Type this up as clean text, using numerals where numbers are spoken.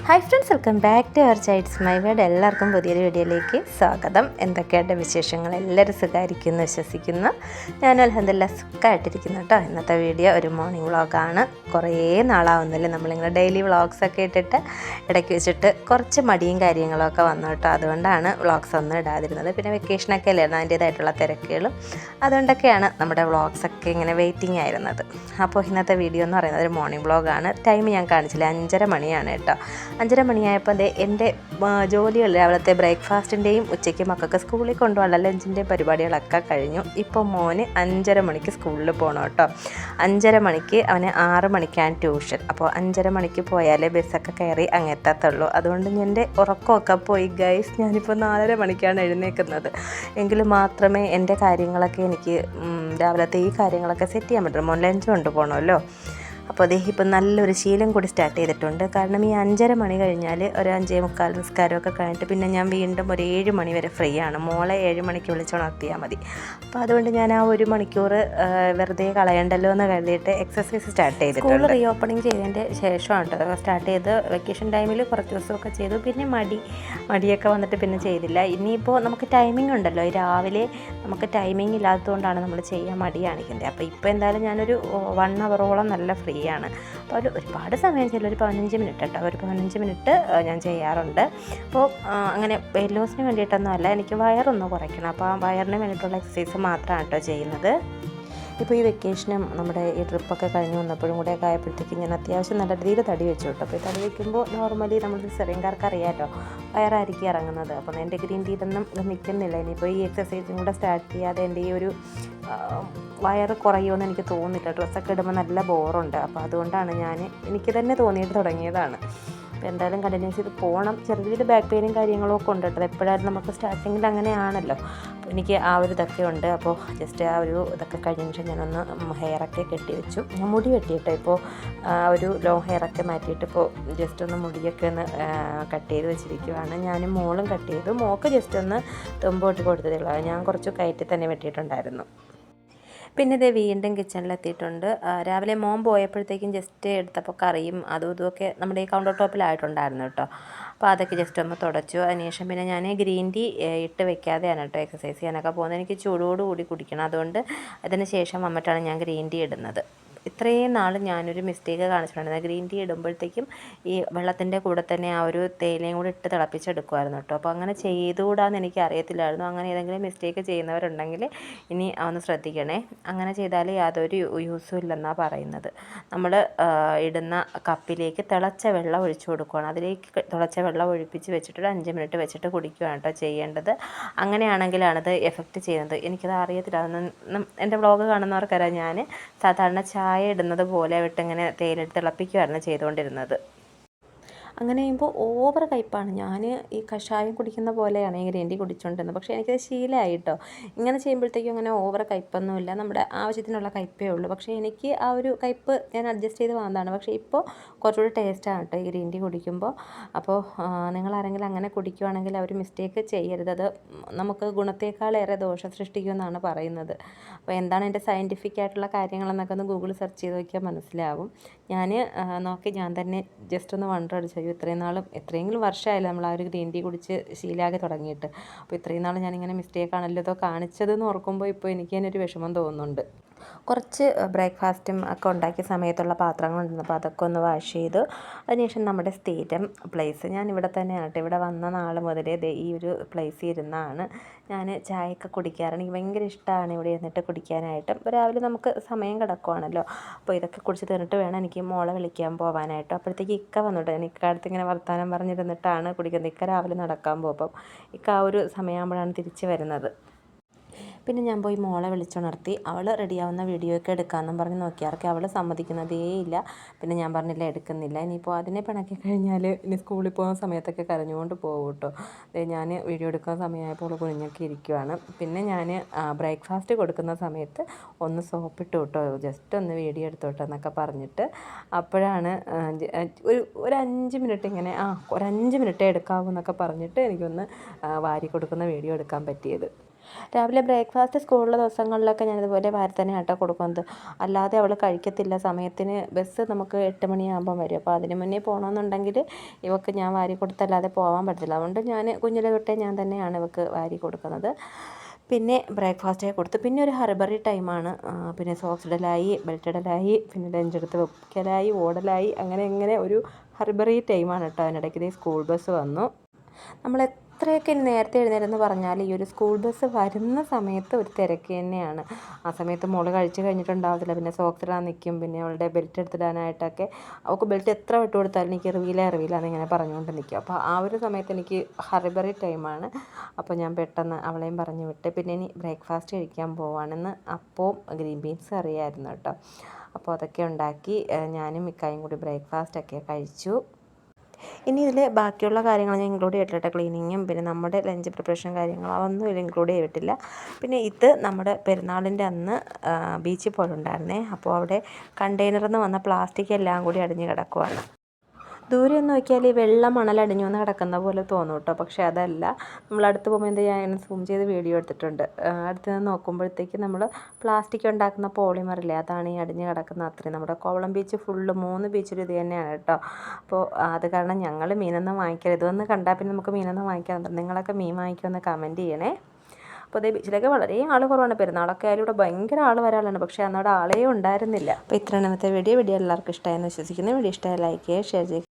Hi friends, welcome back to our chats my word. എല്ലാവർക്കും പുതിയൊരു വീഡിയോയിലേക്ക് സ്വാഗതം. എന്തൊക്കെയായിട്ട് വിശേഷങ്ങൾ? എല്ലാവരും സുഖമായിരിക്കുന്നു വിശ്വസിക്കുന്നു. ഞാൻ അൽഹംദുലില്ലാ സുഖമായിട്ടിരിക്കുന്നു കേട്ടോ. ഇന്നത്തെ വീഡിയോ ഒരു മോർണിംഗ് വ്ളോഗാണ്. കുറേ നാളാവുന്നില്ല നമ്മളിങ്ങനെ ഡെയിലി വ്ളോഗ്സൊക്കെ ഇട്ടിട്ട് ഇടയ്ക്ക് വെച്ചിട്ട് കുറച്ച് മടിയും കാര്യങ്ങളൊക്കെ വന്നു കേട്ടോ. അതുകൊണ്ടാണ് വ്ളോഗ്സ് ഒന്നും ഇടാതിരുന്നത്. പിന്നെ വെക്കേഷനൊക്കെ അല്ലായിരുന്നു, അതിൻ്റേതായിട്ടുള്ള തിരക്കുകളും അതുകൊണ്ടൊക്കെയാണ് നമ്മുടെ വ്ളോഗ്സൊക്കെ ഇങ്ങനെ വെയിറ്റിംഗ് ആയിരുന്നത്. അപ്പോൾ ഇന്നത്തെ വീഡിയോ എന്ന് പറയുന്നത് ഒരു മോർണിംഗ് വ്ളോഗാണ്. ടൈം ഞാൻ കാണിച്ചില്ല, 5:30 മണിയാണ് കേട്ടോ. 5:30 മണിയായപ്പോൾ എൻ്റെ ജോലികൾ രാവിലത്തെ ബ്രേക്ക്ഫാസ്റ്റിൻ്റെയും ഉച്ചയ്ക്ക് മക്കൾക്ക് സ്കൂളിൽ കൊണ്ടുപോകാനുള്ള ലഞ്ചിൻ്റെയും പരിപാടികളൊക്കെ കഴിഞ്ഞു. ഇപ്പോൾ മോന് 5:30 മണിക്ക് സ്കൂളിൽ പോകണം കേട്ടോ. 5:30 മണിക്ക് അവന് 6 മണിക്കാണ് ട്യൂഷൻ. അപ്പോൾ 5:30 മണിക്ക് പോയാലേ ബസ്സൊക്കെ കയറി അങ്ങെത്തത്തുള്ളൂ. അതുകൊണ്ട് എൻ്റെ ഉറക്കമൊക്കെ പോയി ഗൈസ്. ഞാനിപ്പോൾ 4:30 മണിക്കാണ് എഴുന്നേൽക്കുന്നത്. എങ്കിൽ മാത്രമേ എൻ്റെ കാര്യങ്ങളൊക്കെ എനിക്ക് രാവിലത്തെ ഈ കാര്യങ്ങളൊക്കെ സെറ്റ് ചെയ്യാൻ പറ്റുള്ളൂ. മോൻ ലഞ്ച് കൊണ്ടുപോകണമല്ലോ. അപ്പോൾ അദ്ദേഹം ഇപ്പം നല്ലൊരു ശീലം കൂടി സ്റ്റാർട്ട് ചെയ്തിട്ടുണ്ട്. കാരണം ഈ 5:30 മണി കഴിഞ്ഞാൽ ഒരു 5:45 നിസ്കാരമൊക്കെ കഴിഞ്ഞിട്ട് പിന്നെ ഞാൻ വീണ്ടും ഒരു 7 മണി വരെ ഫ്രീ ആണ്. മോളെ 7 മണിക്ക് വിളിച്ചുണർത്തിയാൽ മതി. അപ്പോൾ അതുകൊണ്ട് ഞാൻ ആ 1 മണിക്കൂർ വെറുതെ കളയണ്ടല്ലോ എന്ന് കരുതിയിട്ട് എക്സസൈസ് സ്റ്റാർട്ട് ചെയ്തിട്ടുണ്ട്. സ്കൂൾ റീ ഓപ്പണിങ് ചെയ്തതിൻ്റെ ശേഷമാണ് കേട്ടോ സ്റ്റാർട്ട് ചെയ്ത്. വെക്കേഷൻ ടൈമിൽ കുറച്ച് ദിവസമൊക്കെ ചെയ്തു, പിന്നെ മടിയൊക്കെ വന്നിട്ട് പിന്നെ ചെയ്തില്ല. ഇനിയിപ്പോൾ നമുക്ക് ടൈമിംഗ് ഉണ്ടല്ലോ, രാവിലെ നമുക്ക് ടൈമിംഗ് ഇല്ലാത്തതുകൊണ്ടാണ് നമ്മൾ ചെയ്യാൻ മടി കാണിക്കുന്നത്. അപ്പോൾ ഇപ്പോൾ എന്തായാലും ഞാനൊരു 1 അവറോളം നല്ല ഫ്രീ ആണ്. അപ്പോൾ ഒരുപാട് സമയം ചെയ്യില്ല, ഒരു 15 മിനിറ്റ് കേട്ടോ. ഒരു 15 മിനിറ്റ് ഞാൻ ചെയ്യാറുണ്ട്. അപ്പോൾ അങ്ങനെ വെയിറ്റ് ലോസിന് വേണ്ടിയിട്ടൊന്നും അല്ല, എനിക്ക് വയറൊന്ന് കുറയ്ക്കണം. അപ്പോൾ ആ വയറിന് വേണ്ടിയിട്ടുള്ള എക്സസൈസ് മാത്രമാണ് കേട്ടോ ചെയ്യുന്നത്. ഇപ്പോൾ ഈ വെക്കേഷനും നമ്മുടെ ഈ ട്രിപ്പൊക്കെ കഴിഞ്ഞ് വന്നപ്പോഴും കൂടെയൊക്കെ ആയപ്പോഴത്തേക്കും ഞാൻ അത്യാവശ്യം നല്ല രീതിയിൽ തടി വെച്ചു കേട്ടോ. അപ്പോൾ ഈ തടി വയ്ക്കുമ്പോൾ നോർമലി നമ്മൾ സിസേറിയൻകാർക്ക് അറിയാമല്ലോ, വയറായിരിക്കും ഇറങ്ങുന്നത്. അപ്പോൾ എൻ്റെ ഗ്രീൻ ടീയിലൊന്നും നിൽക്കുന്നില്ല. ഇനിയിപ്പോൾ ഈ എക്സസൈസും കൂടെ സ്റ്റാർട്ട് ചെയ്യാതെ എൻ്റെ ഈ ഒരു വയറ് കുറയുമെന്ന് എനിക്ക് തോന്നുന്നില്ല. ഡ്രസ്സൊക്കെ ഇടുമ്പോൾ നല്ല ബോറുണ്ട്. അപ്പോൾ അതുകൊണ്ടാണ് എനിക്ക് തന്നെ തോന്നിയിട്ട് തുടങ്ങിയതാണ്. അപ്പോൾ എന്തായാലും കണ്ടിന്യൂസ് ചെയ്ത് പോകണം. ചെറിയ രീതിയിൽ ബാക്ക് പെയിനും കാര്യങ്ങളും ഒക്കെ ഉണ്ട് കേട്ടോ. എപ്പോഴായാലും നമുക്ക് സ്റ്റാർട്ടിങ്ങിൽ അങ്ങനെയാണല്ലോ. അപ്പോൾ എനിക്ക് ആ ഒരു ഇതൊക്കെ ഉണ്ട്. അപ്പോൾ ജസ്റ്റ് ആ ഒരു ഇതൊക്കെ കഴിഞ്ഞ ശേഷം ഞാനൊന്ന് ഹെയറൊക്കെ കെട്ടി വെച്ചു. ഞാൻ മുടി വെട്ടിയിട്ടോ. ഇപ്പോൾ ഒരു ലോങ് ഹെയറൊക്കെ മാറ്റിയിട്ട് ഇപ്പോൾ ജസ്റ്റ് ഒന്ന് മുടിയൊക്കെ ഒന്ന് കട്ട് ചെയ്ത് വെച്ചിരിക്കുകയാണ്. ഞാനും മോളും കട്ട് ചെയ്തു. മോൾക്ക് ജസ്റ്റ് ഒന്ന് തുമ്പോട്ട് കൊടുത്തതേ ഉള്ളൂ. ഞാൻ കുറച്ച് കയറ്റി തന്നെ വെട്ടിയിട്ടുണ്ടായിരുന്നു. പിന്നെ ഇതേ വീണ്ടും കിച്ചണിലെത്തിയിട്ടുണ്ട്. രാവിലെ മോൻ പോയപ്പോഴത്തേക്കും ജസ്റ്റ് എടുത്തപ്പോൾ കറിയും അതും ഇതുമൊക്കെ നമ്മുടെ ഈ കൗണ്ടർ ടോപ്പിലായിട്ടുണ്ടായിരുന്നു കേട്ടോ. അപ്പോൾ അതൊക്കെ ജസ്റ്റ് ഒന്ന് തുടച്ചു. അതിനുശേഷം പിന്നെ ഞാൻ ഗ്രീൻ ടീ ഇട്ട് വെക്കാതെയാണ് കേട്ടോ എക്സസൈസ് ചെയ്യാനൊക്കെ പോകുന്നത്. എനിക്ക് ചൂടോടുകൂടി കുടിക്കണം. അതുകൊണ്ട് അതിന് ശേഷം വന്നിട്ടാണ് ഞാൻ ഗ്രീൻ ടീ ഇടുന്നത്. ഇത്രയും നാൾ ഞാനൊരു മിസ്റ്റേക്ക് കാണിച്ചിട്ടുണ്ടായിരുന്നു. ഗ്രീൻ ടീ ഇടുമ്പോഴത്തേക്കും ഈ വെള്ളത്തിൻ്റെ കൂടെ തന്നെ ആ ഒരു തേയിലയും കൂടി ഇട്ട് തിളപ്പിച്ചെടുക്കുമായിരുന്നു കേട്ടോ. അപ്പോൾ അങ്ങനെ ചെയ്തുകൂടാന്ന് എനിക്ക് അറിയത്തില്ലായിരുന്നു. അങ്ങനെ ഏതെങ്കിലും മിസ്റ്റേക്ക് ചെയ്യുന്നവരുണ്ടെങ്കിൽ ഇനി ഒന്ന് ശ്രദ്ധിക്കണേ. അങ്ങനെ ചെയ്താൽ യാതൊരു യൂസും ഇല്ലെന്നാണ് പറയുന്നത്. നമ്മൾ ഇടുന്ന കപ്പിലേക്ക് തിളച്ച വെള്ളം ഒഴിച്ചു കൊടുക്കുകയാണ്. അതിലേക്ക് തിളച്ച വെള്ളം ഒഴിപ്പിച്ച് വെച്ചിട്ട് ഒരു 5 മിനിറ്റ് വെച്ചിട്ട് കുടിക്കുകയാണ് കേട്ടോ ചെയ്യേണ്ടത്. അങ്ങനെയാണെങ്കിലാണത് എഫക്റ്റ് ചെയ്യുന്നത്. എനിക്കത് അറിയത്തില്ല. അതൊന്നും എൻ്റെ വ്ളോഗ് കാണുന്നവർക്കറിയാം. ഞാൻ സാധാരണ ചായ ഇടുന്നത് പോലെ വിട്ടിങ്ങനെ തേയിലെടുത്ത് തിളപ്പിക്കുകയായിരുന്നു ചെയ്തുകൊണ്ടിരുന്നത്. അങ്ങനെ ചെയ്യുമ്പോൾ ഓവർ കയ്പ്പാണ്. ഞാൻ ഈ കഷായം കുടിക്കുന്ന പോലെയാണ് ഈ ഗ്രീൻ ടീ കുടിച്ചുകൊണ്ടിരുന്നത്. പക്ഷേ എനിക്കത് ശീലമായി കേട്ടോ. ഇങ്ങനെ ചെയ്യുമ്പോഴത്തേക്കും അങ്ങനെ ഓവർ കയ്പ്പൊന്നുമില്ല, നമ്മുടെ ആവശ്യത്തിനുള്ള കയ്പ്പേ ഉള്ളൂ. പക്ഷേ എനിക്ക് ആ ഒരു കയ്പ്പ് ഞാൻ അഡ്ജസ്റ്റ് ചെയ്ത് വന്നതാണ്. പക്ഷേ ഇപ്പോൾ കുറച്ചുകൂടി ടേസ്റ്റാണ് കേട്ടോ ഈ ഗ്രീൻ ടീ കുടിക്കുമ്പോൾ. അപ്പോൾ നിങ്ങളാരെങ്കിലും അങ്ങനെ കുടിക്കുകയാണെങ്കിൽ ആ ഒരു മിസ്റ്റേക്ക് ചെയ്യരുത്. അത് നമുക്ക് ഗുണത്തേക്കാളേറെ ദോഷം സൃഷ്ടിക്കുമെന്നാണ് പറയുന്നത്. അപ്പോൾ എന്താണ് എൻ്റെ സയൻറ്റിഫിക് ആയിട്ടുള്ള കാര്യങ്ങളെന്നൊക്കെ ഒന്ന് ഗൂഗിൾ സെർച്ച് ചെയ്ത് നോക്കിയാൽ മനസ്സിലാവും. ഞാൻ തന്നെ ജസ്റ്റ് ഒന്ന് വണ്ടർ അടിച്ചു. എത്രയെങ്കിലും വർഷമായില്ല നമ്മൾ ആ ഒരു ഗ്രീൻ ടീ കുടിച്ച് ശീലമാക്കി തുടങ്ങിയിട്ട്. അപ്പോൾ ഇത്രയും നാൾ ഞാനിങ്ങനെ മിസ്റ്റേക്കാണല്ലോ ഇതോ കാണിച്ചതെന്ന് ഓർക്കുമ്പോൾ ഇപ്പോൾ എനിക്ക് തന്നെ ഒരു വിഷമം തോന്നുന്നുണ്ട്. കുറച്ച് ബ്രേക്ക്ഫാസ്റ്റും ഒക്കെ ഉണ്ടാക്കിയ സമയത്തുള്ള പാത്രങ്ങളുണ്ടായിരുന്നു. അപ്പോൾ അതൊക്കെ ഒന്ന് വാഷ് ചെയ്തു. അതിനുശേഷം നമ്മുടെ സ്ഥിരം പ്ലേസ് ഞാൻ ഇവിടെ തന്നെയാണ് കേട്ടോ. ഇവിടെ വന്ന നാൾ മുതലേ ഈ ഒരു പ്ലേസിൽ ഇരുന്നാണ് ഞാൻ ചായയൊക്കെ കുടിക്കാറ്. എനിക്ക് ഭയങ്കര ഇഷ്ടമാണ് ഇവിടെ ഇരുന്നിട്ട് കുടിക്കാനായിട്ട്. രാവിലെ നമുക്ക് സമയം കിടക്കുവാണല്ലോ. അപ്പോൾ ഇതൊക്കെ കുടിച്ച് തീർന്നിട്ട് വേണം എനിക്ക് മോളെ വിളിക്കാൻ പോകാനായിട്ട്. അപ്പോഴത്തേക്ക് ഇക്ക വന്നിട്ട് ഞാൻ ഇക്കാലത്ത് ഇങ്ങനെ വർത്താനം പറഞ്ഞിരുന്നിട്ടാണ് കുടിക്കുന്നത്. ഇക്ക രാവിലെ നടക്കാൻ പോകും. അപ്പം ഇക്ക ആ ഒരു സമയമാകുമ്പോഴാണ് തിരിച്ച് വരുന്നത്. പിന്നെ ഞാൻ പോയി മോളെ വിളിച്ചുണർത്തി. അവൾ റെഡിയാവുന്ന വീഡിയോ ഒക്കെ എടുക്കാമെന്നും പറഞ്ഞ് നോക്കിയാർക്ക് അവൾ സമ്മതിക്കുന്നതേ ഇല്ല. പിന്നെ ഞാൻ പറഞ്ഞില്ല എടുക്കുന്നില്ല. ഇനിയിപ്പോൾ അതിനെ പിണക്കി കഴിഞ്ഞാൽ ഇനി സ്കൂളിൽ പോകുന്ന സമയത്തൊക്കെ കരഞ്ഞുകൊണ്ട് പോകും കേട്ടോ. ഞാൻ വീഡിയോ എടുക്കുന്ന സമയമായപ്പോൾ കുഞ്ഞൊക്കെ ഇരിക്കുവാണ്. പിന്നെ ഞാൻ ബ്രേക്ക്ഫാസ്റ്റ് കൊടുക്കുന്ന സമയത്ത് ഒന്ന് സോപ്പിട്ട് കേട്ടോ, ജസ്റ്റ് ഒന്ന് വീഡിയോ എടുത്തോട്ടെ എന്നൊക്കെ പറഞ്ഞിട്ട് അപ്പോഴാണ് ഒരു 5 മിനിറ്റ് ഇങ്ങനെ ഒരു 5 മിനിറ്റേ എടുക്കാവൂ എന്നൊക്കെ പറഞ്ഞിട്ട് എനിക്കൊന്ന് വാരി കൊടുക്കുന്ന വീഡിയോ എടുക്കാൻ പറ്റിയത്. രാവിലെ ബ്രേക്ക്ഫാസ്റ്റ് സ്കൂളിലെ ദിവസങ്ങളിലൊക്കെ ഞാനിതുപോലെ വാരി തന്നെ ആട്ടോ കൊടുക്കുന്നത്. അല്ലാതെ അവൾ കഴിക്കത്തില്ല. സമയത്തിന് ബസ് നമുക്ക് 8 മണിയാകുമ്പം വരും. അപ്പോൾ അതിന് മുന്നേ പോകണമെന്നുണ്ടെങ്കിൽ ഇവൾക്ക് ഞാൻ വാരി കൊടുത്തല്ലാതെ പോകാൻ പറ്റത്തില്ല. അതുകൊണ്ട് ഞാൻ കുഞ്ഞിലെ തൊട്ടേ ഞാൻ തന്നെയാണ് ഇവൾക്ക് വാരി കൊടുക്കുന്നത്. പിന്നെ ബ്രേക്ക്ഫാസ്റ്റൊക്കെ കൊടുത്തു. പിന്നെ ഒരു ഹറിബറി ടൈമാണ്. പിന്നെ സോക്സ് ഇടലായി, ബെൽറ്റ് ഇടലായി, പിന്നെ ലഞ്ചെടുത്ത് വെക്കലായി, ഓടലായി, അങ്ങനെ ഒരു ഹറിബറി ടൈമാണ് കേട്ടോ. അതിനിടയ്ക്ക് സ്കൂൾ ബസ് വന്നു. നമ്മൾ എത്രയൊക്കെ ഇനി നേരത്തെ എഴുന്നേരെന്ന് പറഞ്ഞാൽ ഈ ഒരു സ്കൂൾ ബസ് വരുന്ന സമയത്ത് ഒരു തിരക്ക് തന്നെയാണ്. ആ സമയത്ത് മോള് കഴിച്ച് കഴിഞ്ഞിട്ടുണ്ടാവത്തില്ല. പിന്നെ സോക്സ് ഇടാൻ നിൽക്കും. പിന്നെ അവളുടെ ബെൽറ്റ് എടുത്തിടാനായിട്ടൊക്കെ അവൾക്ക് ബെൽറ്റ് എത്ര വിട്ട് കൊടുത്താലും എനിക്ക് അറിവില്ല എന്നിങ്ങനെ പറഞ്ഞുകൊണ്ട് നിൽക്കും. അപ്പോൾ ആ ഒരു സമയത്ത് എനിക്ക് ഹറിബറി ടൈമാണ്. അപ്പോൾ ഞാൻ പെട്ടെന്ന് അവളെയും പറഞ്ഞു വിട്ട് പിന്നെ ഇനി ബ്രേക്ക്ഫാസ്റ്റ് കഴിക്കാൻ പോവാണെന്ന്. അപ്പവും ഗ്രീൻ ബീൻസ് അറിയായിരുന്നു കേട്ടോ. അപ്പോൾ അതൊക്കെ ഉണ്ടാക്കി ഞാനും മിക്കായും കൂടി ബ്രേക്ക്ഫാസ്റ്റൊക്കെ കഴിച്ചു. ഇനി ഇതിൽ ബാക്കിയുള്ള കാര്യങ്ങൾ ഞാൻ ഇൻക്ലൂഡ് ചെയ്തിട്ടില്ല. ക്ലീനിങ്ങും പിന്നെ നമ്മുടെ ലഞ്ച് പ്രിപ്പറേഷൻ കാര്യങ്ങളും അതൊന്നും ഇതിൽ ഇൻക്ലൂഡ് ചെയ്തിട്ടില്ല. പിന്നെ ഇത് നമ്മുടെ പെരുന്നാളിൻ്റെ അന്ന് ബീച്ചിൽ പോയിട്ടുണ്ടായിരുന്നേ. അപ്പോൾ അവിടെ കണ്ടെയ്നറിൽ നിന്ന് വന്ന പ്ലാസ്റ്റിക് എല്ലാം കൂടി അടിഞ്ഞ് കിടക്കുവാണ്. ദൂരെ ഒന്ന് നോക്കിയാൽ ഈ വെള്ള മണലടിഞ്ഞു വന്ന് കിടക്കുന്ന പോലെ തോന്നും കേട്ടോ. പക്ഷേ അതല്ല. നമ്മൾ അടുത്ത് പോകുമ്പോൾ എന്ത് ചെയ്യാൻ സൂം ചെയ്ത് വീഡിയോ എടുത്തിട്ടുണ്ട്. അടുത്ത് നിന്ന് നോക്കുമ്പോഴത്തേക്ക് നമ്മൾ പ്ലാസ്റ്റിക് ഉണ്ടാക്കുന്ന പോളിമറില്ലേ, അതാണ് ഈ അടിഞ്ഞ് കിടക്കുന്ന അത്രയും. നമ്മുടെ കോവളം ബീച്ച് ഫുള്ള് 3 ബീച്ചിലും ഇത് തന്നെയാണ് കേട്ടോ. അപ്പോൾ അത് കാരണം ഞങ്ങൾ മീനൊന്നും വാങ്ങിക്കരുത്. ഇതൊന്ന് കണ്ടാൽ പിന്നെ നമുക്ക് മീനൊന്നും വാങ്ങിക്കാറുണ്ട്. നിങ്ങളൊക്കെ മീൻ വാങ്ങിക്കുമെന്ന് കമൻറ്റ് ചെയ്യണേ. അപ്പോൾ അതേ ബീച്ചിലൊക്കെ വളരെ ആൾ കുറവാണ്. പെരുന്നാളൊക്കെ ആയാലും ഇവിടെ ഭയങ്കര ആൾ വരാറുണ്ട്. പക്ഷേ അന്നവിടെ ആളേ ഉണ്ടായിരുന്നില്ല. അപ്പോൾ ഇത്രയാണ് ഇന്നത്തെ വീഡിയോ എല്ലാവർക്കും ഇഷ്ടമായെന്ന് വിശ്വസിക്കുന്നു. വീഡിയോ ഇഷ്ടമായി ലൈക്ക് ചെയ്യുക, ഷെയർ ചെയ്യുക.